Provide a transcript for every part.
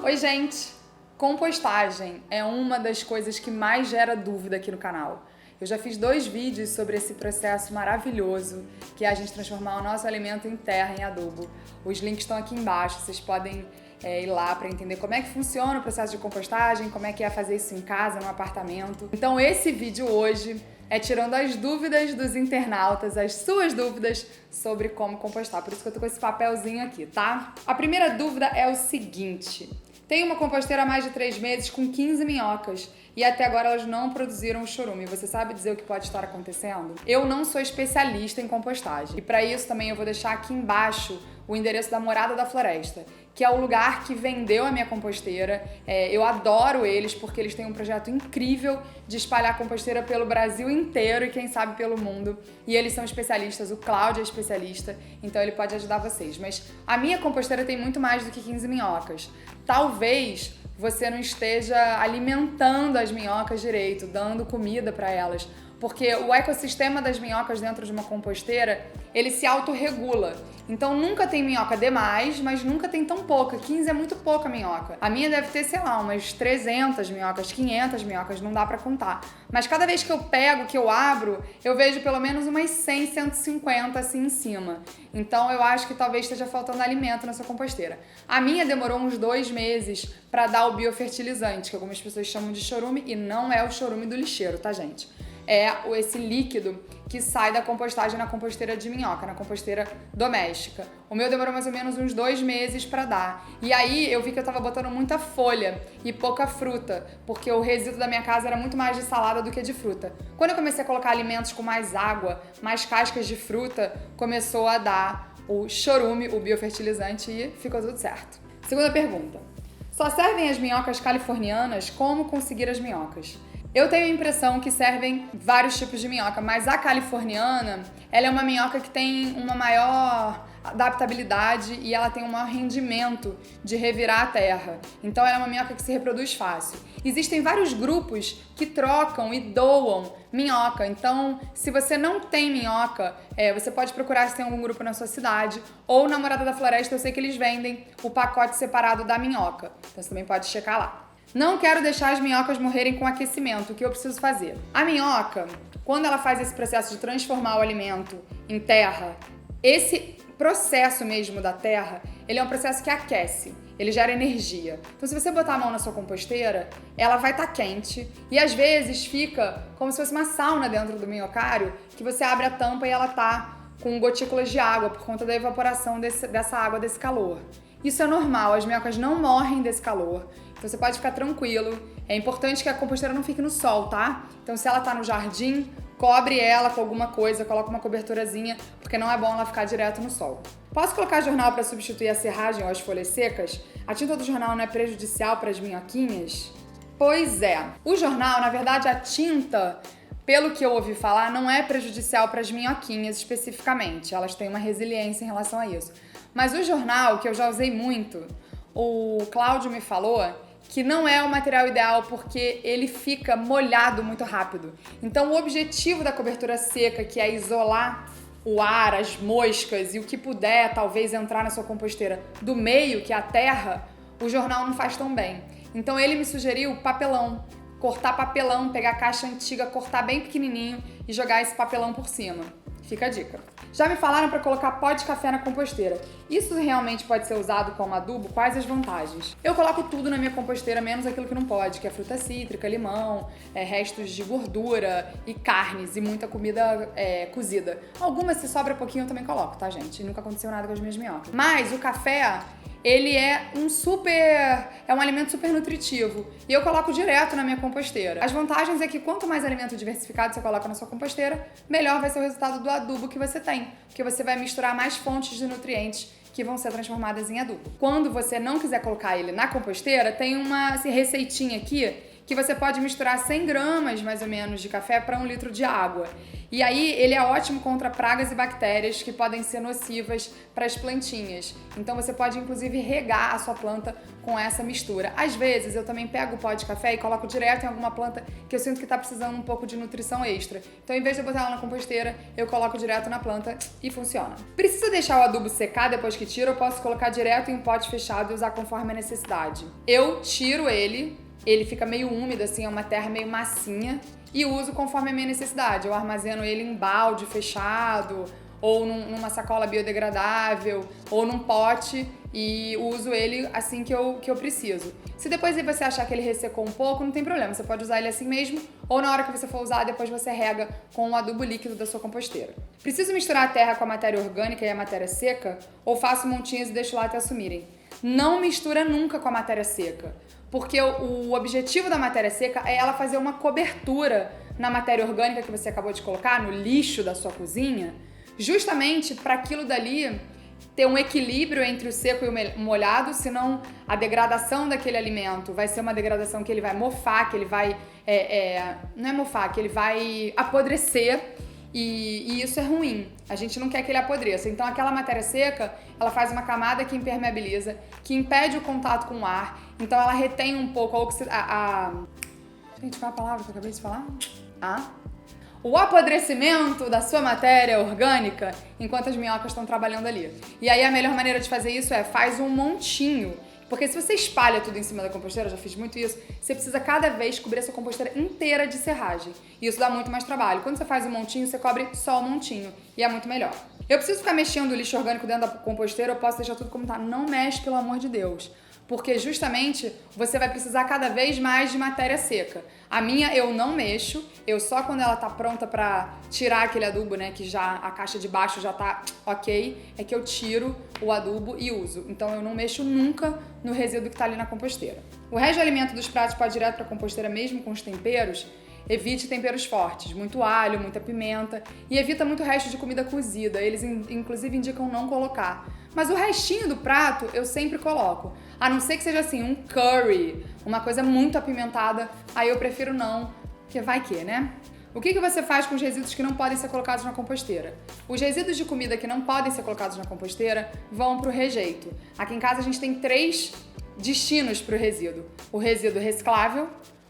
Oi, gente! Compostagem é uma das coisas que mais gera dúvida aqui no canal. Eu já fiz 2 vídeos sobre esse processo maravilhoso que é a gente transformar o nosso alimento em terra, em adubo. Os links estão aqui embaixo, vocês podem ir lá para entender como é que funciona o processo de compostagem, como é que é fazer isso em casa, no apartamento. Então esse vídeo hoje é tirando as dúvidas dos internautas, as suas dúvidas sobre como compostar. Por isso que eu tô com esse papelzinho aqui, tá? A primeira dúvida é o seguinte: tenho uma composteira há mais de 3 meses com 15 minhocas e até agora elas não produziram o chorume. Você sabe dizer o que pode estar acontecendo? Eu não sou especialista em compostagem e para isso também eu vou deixar aqui embaixo o endereço da Morada da Floresta, que é o lugar que vendeu a minha composteira. Eu adoro eles porque eles têm um projeto incrível de espalhar composteira pelo Brasil inteiro e quem sabe pelo mundo. E eles são especialistas, o Cláudio é especialista, então ele pode ajudar vocês. Mas a minha composteira tem muito mais do que 15 minhocas. Talvez você não esteja alimentando as minhocas direito, dando comida para elas, porque o ecossistema das minhocas dentro de uma composteira, ele se autorregula. Então nunca tem minhoca demais, mas nunca tem tão pouca. 15 é muito pouca minhoca. A minha deve ter, sei lá, umas 300 minhocas, 500 minhocas, não dá pra contar. Mas cada vez que eu pego, que eu abro, eu vejo pelo menos umas 100, 150 assim em cima. Então eu acho que talvez esteja faltando alimento nessa composteira. A minha demorou uns 2 meses pra dar o biofertilizante, que algumas pessoas chamam de chorume, e não é o chorume do lixeiro, tá, gente? É esse líquido que sai da compostagem na composteira de minhoca, na composteira doméstica. O meu demorou mais ou menos uns 2 meses pra dar. E aí eu vi que eu tava botando muita folha e pouca fruta, porque o resíduo da minha casa era muito mais de salada do que de fruta. Quando eu comecei a colocar alimentos com mais água, mais cascas de fruta, começou a dar o chorume, o biofertilizante, e ficou tudo certo. Segunda pergunta: só servem as minhocas californianas? Como conseguir as minhocas? Eu tenho a impressão que servem vários tipos de minhoca, mas a californiana, ela é uma minhoca que tem uma maior adaptabilidade e ela tem um maior rendimento de revirar a terra. Então ela é uma minhoca que se reproduz fácil. Existem vários grupos que trocam e doam minhoca. Então, se você não tem minhoca, você pode procurar se tem algum grupo na sua cidade, ou na Morada da Floresta, eu sei que eles vendem o pacote separado da minhoca. Então você também pode checar lá. Não quero deixar as minhocas morrerem com aquecimento. O que eu preciso fazer? A minhoca, quando ela faz esse processo de transformar o alimento em terra, esse processo mesmo da terra, ele é um processo que aquece, ele gera energia. Então, se você botar a mão na sua composteira, ela vai estar quente e às vezes fica como se fosse uma sauna dentro do minhocário, que você abre a tampa e ela tá com gotículas de água por conta da evaporação dessa água, desse calor. Isso é normal, as minhocas não morrem desse calor, então você pode ficar tranquilo. É importante que a composteira não fique no sol, tá? Então se ela tá no jardim, cobre ela com alguma coisa, coloca uma coberturazinha, porque não é bom ela ficar direto no sol. Posso colocar jornal para substituir a serragem ou as folhas secas? A tinta do jornal não é prejudicial para as minhoquinhas? Pois é. O jornal, na verdade, a tinta, pelo que eu ouvi falar, não é prejudicial para as minhoquinhas especificamente. Elas têm uma resiliência em relação a isso. Mas o jornal, que eu já usei muito, o Cláudio me falou que não é o material ideal porque ele fica molhado muito rápido. Então o objetivo da cobertura seca, que é isolar o ar, as moscas e o que puder talvez entrar na sua composteira do meio, que é a terra, o jornal não faz tão bem. Então ele me sugeriu papelão. Cortar papelão, pegar a caixa antiga, cortar bem pequenininho e jogar esse papelão por cima. Fica a dica. Já me falaram para colocar pó de café na composteira. Isso realmente pode ser usado como adubo? Quais as vantagens? Eu coloco tudo na minha composteira, menos aquilo que não pode, que é fruta cítrica, limão, restos de gordura e carnes e muita comida cozida. Algumas, se sobra pouquinho, eu também coloco, tá, gente? Nunca aconteceu nada com as minhas minhocas. Mas o café, ele é um alimento super nutritivo e eu coloco direto na minha composteira. As vantagens é que quanto mais alimento diversificado você coloca na sua composteira, melhor vai ser o resultado do adubo que você tem, porque você vai misturar mais fontes de nutrientes que vão ser transformadas em adubo. Quando você não quiser colocar ele na composteira, tem uma receitinha aqui que você pode misturar 100 gramas, mais ou menos, de café para 1 litro de água. E aí ele é ótimo contra pragas e bactérias que podem ser nocivas para as plantinhas. Então você pode inclusive regar a sua planta com essa mistura. Às vezes eu também pego o pó de café e coloco direto em alguma planta que eu sinto que está precisando um pouco de nutrição extra. Então, em vez de eu botar ela na composteira, eu coloco direto na planta e funciona. Precisa deixar o adubo secar depois que tiro, eu posso colocar direto em um pote fechado e usar conforme a necessidade. Eu tiro ele fica meio úmido, assim, é uma terra meio massinha, e uso conforme a minha necessidade. Eu armazeno ele em balde fechado, ou numa sacola biodegradável, ou num pote, e uso ele assim que eu preciso. Se depois você achar que ele ressecou um pouco, não tem problema, você pode usar ele assim mesmo, ou na hora que você for usar, depois você rega com o adubo líquido da sua composteira. Preciso misturar a terra com a matéria orgânica e a matéria seca, ou faço montinhos e deixo lá até sumirem? Não mistura nunca com a matéria seca, porque o objetivo da matéria seca é ela fazer uma cobertura na matéria orgânica que você acabou de colocar, no lixo da sua cozinha, justamente para aquilo dali ter um equilíbrio entre o seco e o molhado, senão a degradação daquele alimento vai ser uma degradação que ele vai mofar, que ele vai... não é mofar, que ele vai apodrecer, e isso é ruim. A gente não quer que ele apodreça. Então aquela matéria seca, ela faz uma camada que impermeabiliza, que impede o contato com o ar, então ela retém um pouco gente, qual é a palavra que eu acabei de falar? O apodrecimento da sua matéria orgânica enquanto as minhocas estão trabalhando ali. E aí a melhor maneira de fazer isso faz um montinho. Porque se você espalha tudo em cima da composteira, eu já fiz muito isso, você precisa cada vez cobrir a sua composteira inteira de serragem. E isso dá muito mais trabalho. Quando você faz um montinho, você cobre só o montinho. E é muito melhor. Eu preciso ficar mexendo o lixo orgânico dentro da composteira, eu posso deixar tudo como tá. Não mexe, pelo amor de Deus. Porque justamente você vai precisar cada vez mais de matéria seca. A minha eu não mexo, eu só quando ela tá pronta pra tirar aquele adubo, né, que já a caixa de baixo já tá ok, é que eu tiro o adubo e uso. Então eu não mexo nunca no resíduo que tá ali na composteira. O resto de alimento dos pratos pode ir direto pra composteira mesmo com os temperos. Evite temperos fortes, muito alho, muita pimenta, e evita muito resto de comida cozida. Eles inclusive indicam não colocar. Mas o restinho do prato eu sempre coloco. A não ser que seja assim, um curry, uma coisa muito apimentada, aí eu prefiro não, porque vai que, né? O que você faz com os resíduos que não podem ser colocados na composteira? Os resíduos de comida que não podem ser colocados na composteira vão para o rejeito. Aqui em casa a gente tem 3 destinos para o resíduo. O resíduo reciclável,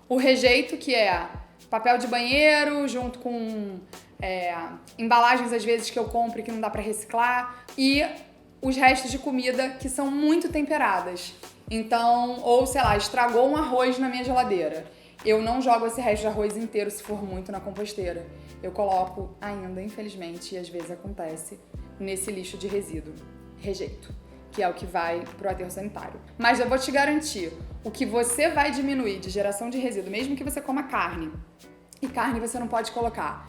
o rejeito, que é papel de banheiro junto com embalagens às vezes que eu compro e que não dá para reciclar, e os restos de comida que são muito temperadas. Então, ou sei lá, estragou um arroz na minha geladeira. Eu não jogo esse resto de arroz inteiro se for muito na composteira. Eu coloco ainda, infelizmente, e às vezes acontece, nesse lixo de resíduo, rejeito, que é o que vai pro aterro sanitário. Mas eu vou te garantir, o que você vai diminuir de geração de resíduo, mesmo que você coma carne, e carne você não pode colocar.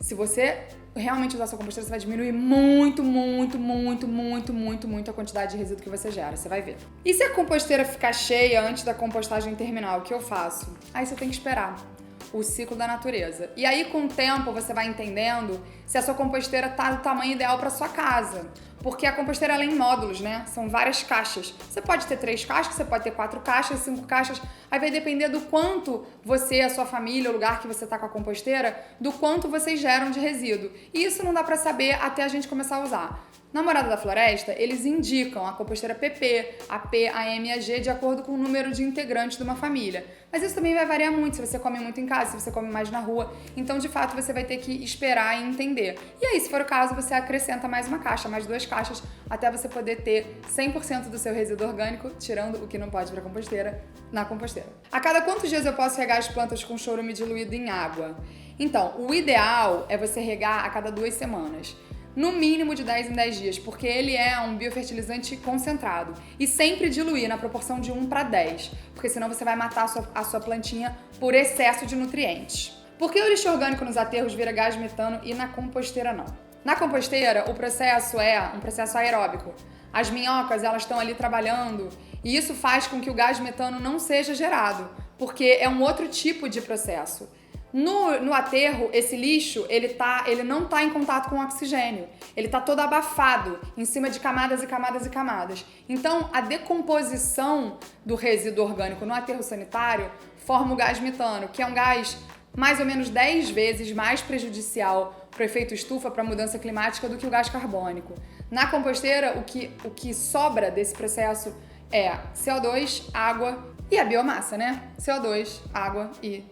Se você realmente usar sua composteira, você vai diminuir muito a quantidade de resíduo que você gera, você vai ver. E se a composteira ficar cheia antes da compostagem terminar, o que eu faço? Aí você tem que esperar o ciclo da natureza. E aí, com o tempo, você vai entendendo se a sua composteira tá do tamanho ideal para sua casa. Porque a composteira ela é em módulos, né? São várias caixas. Você pode ter 3 caixas, você pode ter 4 caixas, 5 caixas. Aí vai depender do quanto você, a sua família, o lugar que você tá com a composteira, do quanto vocês geram de resíduo. E isso não dá pra saber até a gente começar a usar. Na Morada da Floresta, eles indicam a composteira PP, a P, a M e a G de acordo com o número de integrantes de uma família. Mas isso também vai variar muito, se você come muito em casa, se você come mais na rua. Então, de fato, você vai ter que esperar e entender. E aí, se for o caso, você acrescenta mais uma caixa, mais 2 caixas, até você poder ter 100% do seu resíduo orgânico, tirando o que não pode para composteira, na composteira. A cada quantos dias eu posso regar as plantas com chorume diluído em água? Então, o ideal é você regar a cada 2 semanas. No mínimo de 10 em 10 dias, porque ele é um biofertilizante concentrado. E sempre diluir na proporção de 1 para 10, porque senão você vai matar a sua plantinha por excesso de nutrientes. Por que o lixo orgânico nos aterros vira gás metano e na composteira não? Na composteira, o processo é um processo aeróbico. As minhocas, elas estão ali trabalhando e isso faz com que o gás metano não seja gerado, porque é um outro tipo de processo. No aterro, esse lixo, ele não tá em contato com o oxigênio. Ele tá todo abafado, em cima de camadas e camadas e camadas. Então, a decomposição do resíduo orgânico no aterro sanitário forma o gás metano, que é um gás mais ou menos 10 vezes mais prejudicial para o efeito estufa, para a mudança climática, do que o gás carbônico. Na composteira, o que sobra desse processo é CO2, água e a biomassa, né? CO2, água e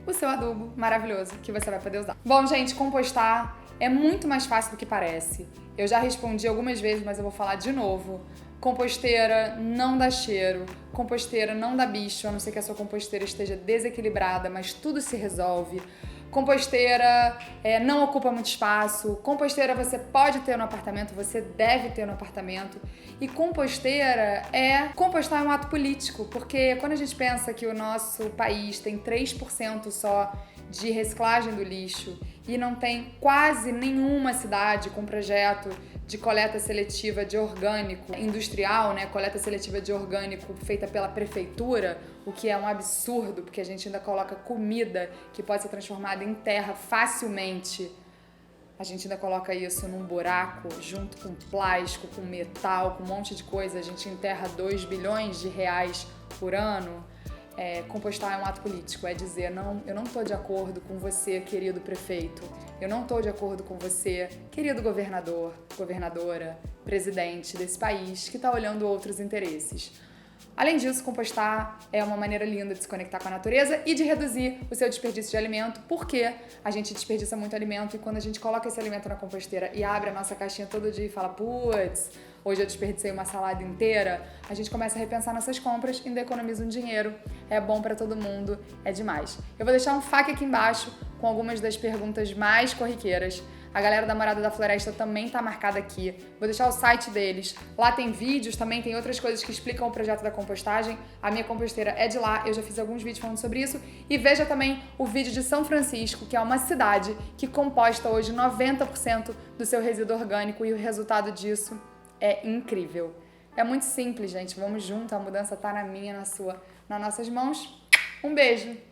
o seu adubo maravilhoso que você vai poder usar. Bom, gente, compostar é muito mais fácil do que parece. Eu já respondi algumas vezes, mas eu vou falar de novo. Composteira não dá cheiro, composteira não dá bicho, a não ser que a sua composteira esteja desequilibrada, mas tudo se resolve. Composteira não ocupa muito espaço, composteira você pode ter no apartamento, você deve ter no apartamento. E compostar é um ato político, porque quando a gente pensa que o nosso país tem 3% só de reciclagem do lixo e não tem quase nenhuma cidade com projeto de coleta seletiva de orgânico industrial, né? Coleta seletiva de orgânico feita pela prefeitura, o que é um absurdo, porque a gente ainda coloca comida que pode ser transformada em terra facilmente. A gente ainda coloca isso num buraco, junto com plástico, com metal, com um monte de coisa. A gente enterra 2 bilhões de reais por ano. Compostar é um ato político, é dizer, não, eu não estou de acordo com você, querido prefeito, eu não estou de acordo com você, querido governador, governadora, presidente desse país que está olhando outros interesses. Além disso, compostar é uma maneira linda de se conectar com a natureza e de reduzir o seu desperdício de alimento, porque a gente desperdiça muito alimento e quando a gente coloca esse alimento na composteira e abre a nossa caixinha todo dia e fala, putz, hoje eu desperdicei uma salada inteira, a gente começa a repensar nossas compras e ainda economiza um dinheiro. É bom pra todo mundo, é demais. Eu vou deixar um FAQ aqui embaixo com algumas das perguntas mais corriqueiras. A galera da Morada da Floresta também tá marcada aqui. Vou deixar o site deles. Lá tem vídeos, também tem outras coisas que explicam o projeto da compostagem. A minha composteira é de lá, eu já fiz alguns vídeos falando sobre isso. E veja também o vídeo de São Francisco, que é uma cidade que composta hoje 90% do seu resíduo orgânico e o resultado disso é incrível. É muito simples, gente. Vamos junto, a mudança tá na minha, na sua, nas nossas mãos. Um beijo!